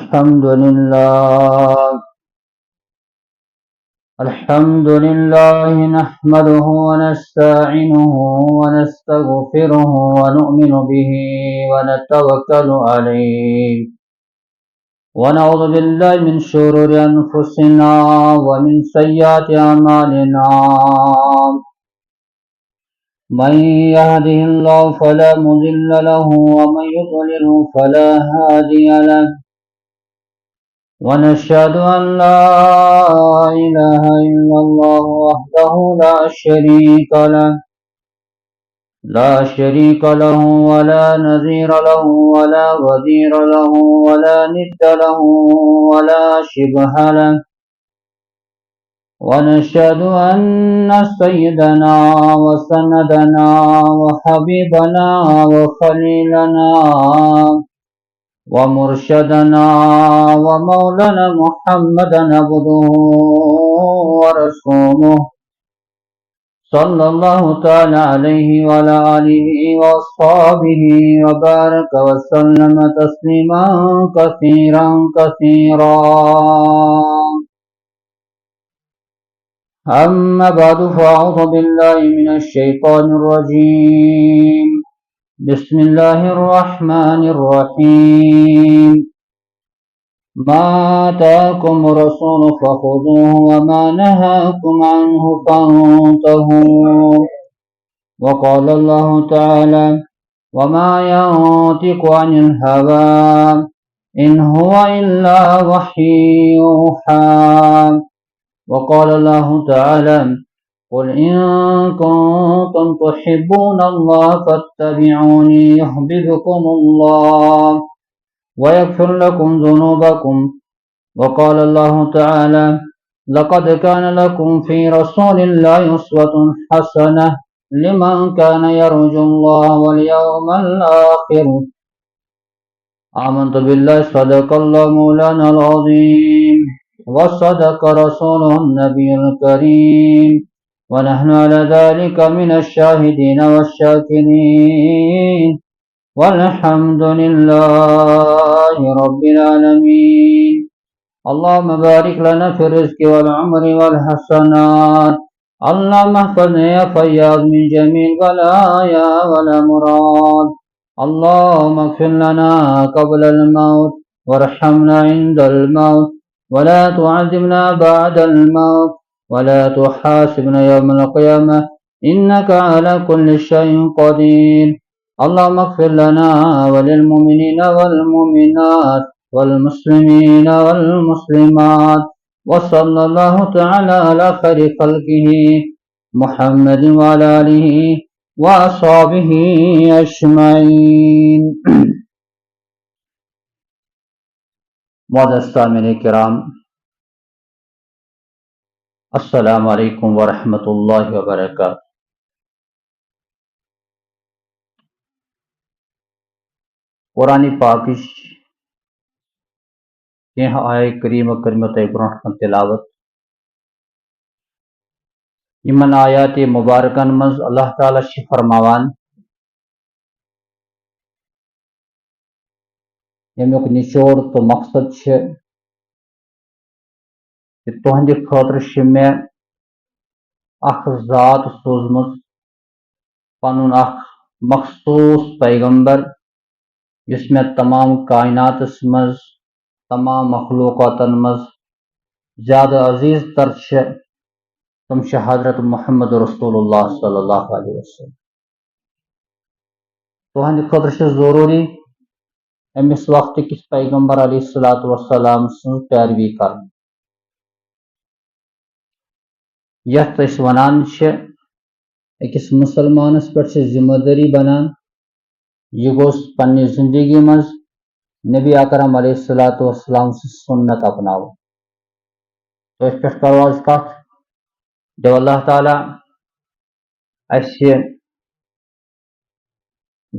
الحمد لله نحمده ونستعينه ونستغفره ونؤمن به ونتوكل عليه ونعوذ بالله من شرور أنفسنا ومن سيئات أعمالنا من يهده الله فلا مضل له ومن يضلل فلا هادي له ونشهد أن لا إله إلا الله وحده لا شريك له ولا نظير له ولا وزير له ولا ند له ولا شبه له ونشهد أن سيدنا وسندنا وحبيبنا وخليلنا ومرشدنا ومولانا محمدا عبده ورسوله صلى الله تعالى عليه وعلى آله وأصحابه وبارك وسلم تسليما كثيرا كثيرا. أما بعد فأعوذ بالله من الشيطان الرجيم. بسم الله الرحمن الرحيم. ما آتاكم الرسول فخذوه وما نهاكم عنه فانتهوا. وقال الله تعالى: وما ينطق عن الهوى إن هو إلا وحي يوحى. وقال الله تعالى: قل إن كنتم تحبون الله فاتبعوني يحببكم الله ويغفر لكم ذنوبكم. وقال الله تعالى: لقد كان لكم في رسول الله أسوة حسنة لمن كان يرجو الله واليوم الآخر. آمنت بالله صدق الله مولانا العظيم وصدق رسوله النبي الكريم ونحن على ذلك من الشاهدين والشاكرين والحمد لله رب العالمين. اللهم بارك لنا في الرزق والعمر والحسنات. اللهم احفظنا يا فياض من جميع البلايا والأمراض. اللهم اغفر لنا قبل الموت وارحمنا عند الموت ولا تعذبنا بعد الموت ولا تحاسبنا يوم القيامة إنك على كل شيء قدير. اللهم اغفر لنا وللمؤمنين والمؤمنات والمسلمين والمسلمات. وصلى الله تعالى على خير خلقه محمد وعلى آله وأصحابه أجمعين. معزز سامعین کرام، السلام علیکم ورحمۃ اللہ وبرکاتہ. قرآن پاکش کینٛہہ آیہِ کریٖمہ کٔرمو تۄہہِ برونٛٹھ کُن تلاوت. یِمن آیاتِ مبارکن منٛز اللہ تعالیٰ چھِ فرماوان ییٚمیُک نچوڑ تہٕ مقصد چھِ کہ تُہنٛدِ خٲطرٕ چھِ مےٚ اکھ ذات سوٗزمٕژ، پنُن اکھ مخصوٗص پیغمبر یُس مےٚ تمام کائناتس منٛز تمام مخلوقاتن منٛز زیادٕ عزیز تر چھِ. تِم چھِ حضرت محمد رسول اللہ صلی اللہ علیہ وسلم. تُہنٛدِ خٲطرٕ چھِ ضروٗری أمِس وقتٕکِس پیغمبر علیہ الصلاۃ والسلام سٕنٛز پیروی کرٕنۍ. یتھ أسۍ ونان چھِ أکِس مُسلمانس پٮ۪ٹھ چھِ ذمہٕ دٲری بنان یہِ گوٚژھ پننہِ زندگی منٛز نبی اکرم علیہ الصلاۃ والسلام سٕنٛز سُنت اپناوُن. تٔتھۍ پٮ۪ٹھ کرو آز کتھ. دِو اللہ تعالیٰ اَسہِ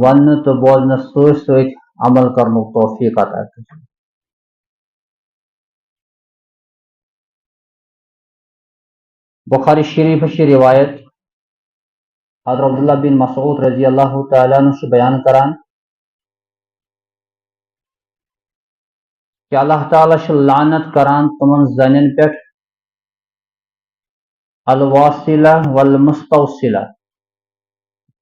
وننہٕ تہٕ بوزنس سۭتۍ سۭتۍ عمل کرنُک توفیٖق عطا کٔرِتھ. بخاری شریفس چھِ روایت حضرت عبداللہ بن مسعود رضی اللہ تعالیٰ عنہ چھِ بیان کران کہ اللہ تعالیٰ چھ لعنت کران تمن زنن پہ الواصلہ والمستوصلہ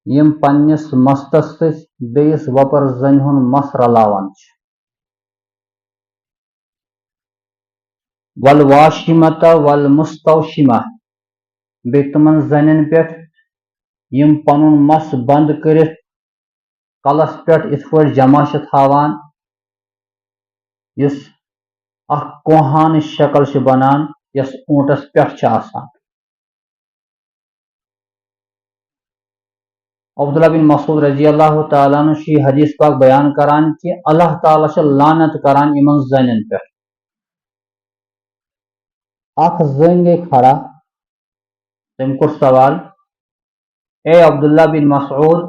یم پنس مستس ست بیس وپر زن ہن مس رلاوان والواشمۃ والمستوشمہ بی تمن زنن پہ یم پنن مس بند کرت کلس پہ ات پہ جمع تھاوان یس اخ کوہان شکل بنان یس اونٹس پہ آسان عبداللہ بن مسعود رضی اللہ تعالیٰ عنہ یہ حدیث پاک بیان کران کہ اللہ تعالیٰ چھ لعنت کران یمن زنن پہ اخ زن گئی کھڑا تم کو سوال اے عبداللہ بن مسعود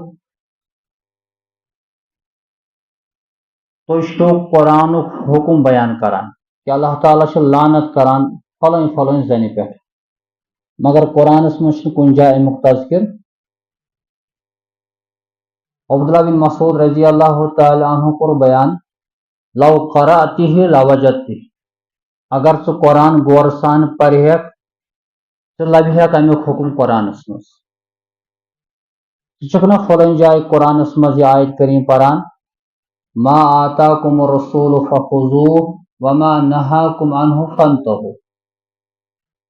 تو قرآن حکم بیان کران کہ اللہ تعالیٰ چھ لعنت کران فلن فلن زن پہ مگر قرآنس مجھ کن جائے امیک تذکر عبداللہ بن مسعود رضی اللہ تعالی عنہ کور بیان لو قرأتہ لوجدتہ اگر ثہ قرآن غور سان پرہیک ثہ لبہیک امیک حکم قرآنس مز ثہ نا فلن جائے قرآنس مز یہ آیت کریم پران ما آتاکم الرسول فخذوہ وما نہاکم عنہ فانتہوا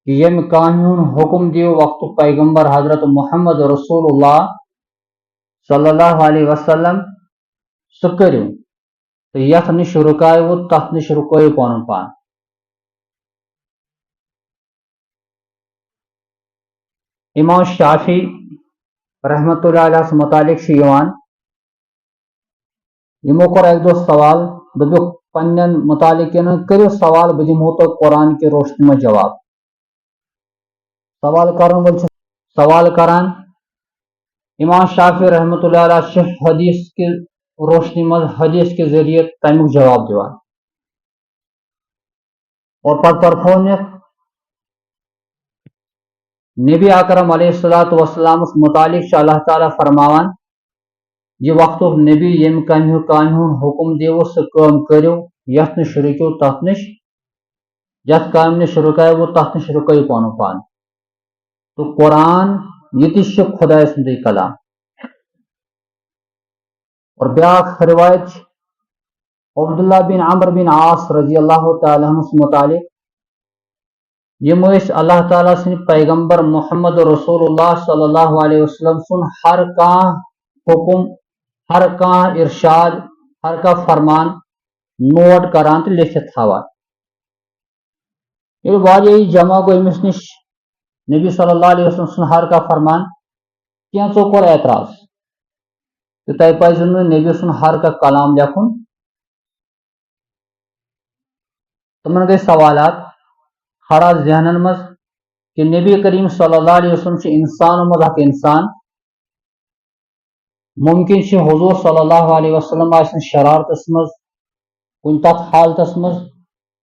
کہ یم کامہ ہن حکم دیو وقت پیغمبر حضرت محمد رسول اللہ صلی اللہ علیہ وسلم سہ کرو تو یت نش رکایو تت نش رکو پن پان امام شافعی رحمۃ اللہ علیہ متعلق یمو کور ایک دو سوال دپیک پنن متعلق کرو سوال بہ دمو تو قرآن کی روشنی میں جواب سوال کران امام شافعی رحمۃ اللہ علیہ حدیث کی روشنی میں حدیث کے ذریعے تمیک جواب دیوان اور پتہ پرفونیت نبی اکرم علیہ الصلوۃ والسلام متعلق اللہ تعالیٰ فرماوان یہ وقت نبی یم کامہ حکم دیو سہ کام کرو یت نش رکو تت نش یت کام نش رکایو تت نش رکو پن پان تو قرآن یہ تہ خدا سند کلام اور بیاکھ روایت عبداللہ بن عمرو بن عاص رضی اللہ تعالیٰ عنہ متعلق یم اللہ تعالیٰ سن پیغمبر محمد رسول اللہ صلی اللہ علیہ وسلم سن ہر کان حکم ہر کان ارشاد ہر کان فرمان نوٹ کران تو لکھت تھاوان یہ واریاہ جمع گو امس نش نبی صلی اللہ علیہ وسلم سن ہر کان فرمان کینچو کور اعتراض کہ تہ پزِ نبی سن ہر کان کلام لکھن تمن گئی سوالات کھڑا ذہنن مز کہ نبی کریم صلی اللہ علیہ وسلم انسان مز اخ انسان ممکن حضور صلی اللہ علیہ وسلم آسن شرارتس مز کن تت حالتس مز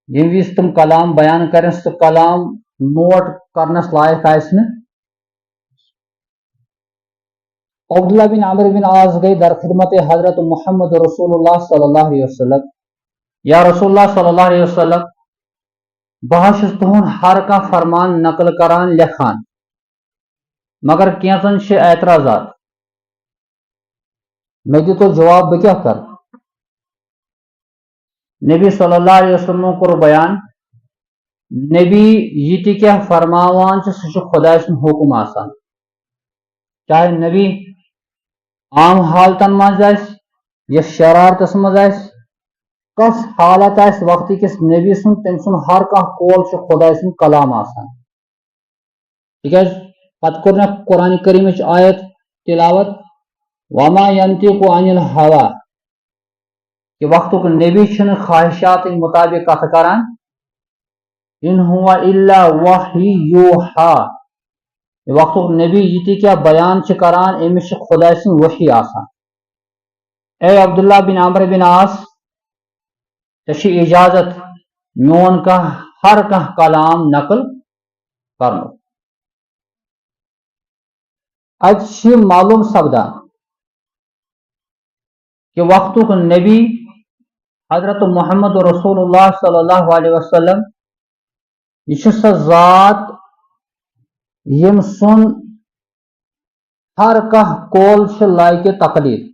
یم وز تم کلام بیان کرن سہ کلام نوٹ کرنس لائق آسن عبداللہ بن عمرو بن عاص گئی در خدمت حضرت محمد رسول اللہ صلی اللہ علیہ وسلم یا رسول اللہ صلی اللہ علیہ وسلم بہ تہن ہر کان فرمان نقل کران لکھان مگر کینچن اعتراضات میں دتو جواب بہ کیا کر نبی صلی اللہ علیہ وسلم کور بیان نبی یہ تہ کیا فرماوان سہ خدا سن حکم آسان چاہے نبی عام حالتن مز یا شرارتس مز کس حالت وقت کس نبی سن تم سن ہر کان قول خدا سن کلام آسان تکیاز پتہ کور نا قرآن کریم آیت تلاوت وما ینطق عن الہوا کہ وقت نبی چھن خواہشات مطابق کت کران ان هو الا وحی یوحا وقت نبی یہ تہ کیا بیان کران امس خدا سن وحی آسان اے عبداللہ بن عمرو بن عاص ژے اجازت میون ہر کان کلام نقل کرنو ات معلوم سپدان کہ وقت نبی حضرت محمد رسول اللہ صلی اللہ علیہ وسلم یہ سا ذات یم سن ہر کھانا قول لائق تقلید